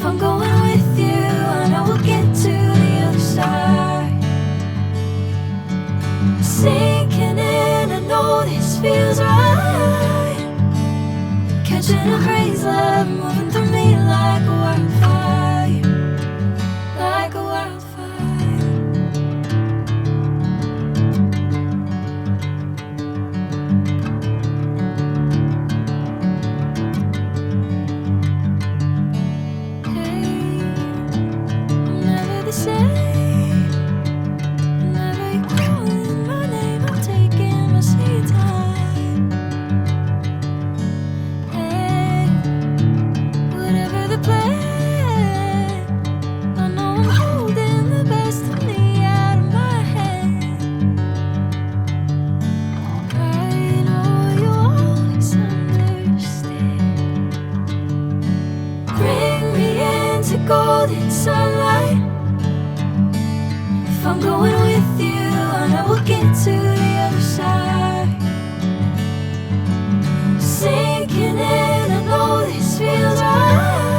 If I'm going with you, I know we'll get to the other side. Sinking in, I know this feels right. Catching a crazy love, moving through me like a wildfire, like a wildfire. Hey, I'm never the same. Whenever you're calling my name, I'm taking my sweet time. Hey, whatever the plan, I know I'm holding the best of me out of my hand. I know you'll always understand. Bring me into golden sunlight. If I'm going with you, I know we'll get to the other side. Sinking in, I know this feels right.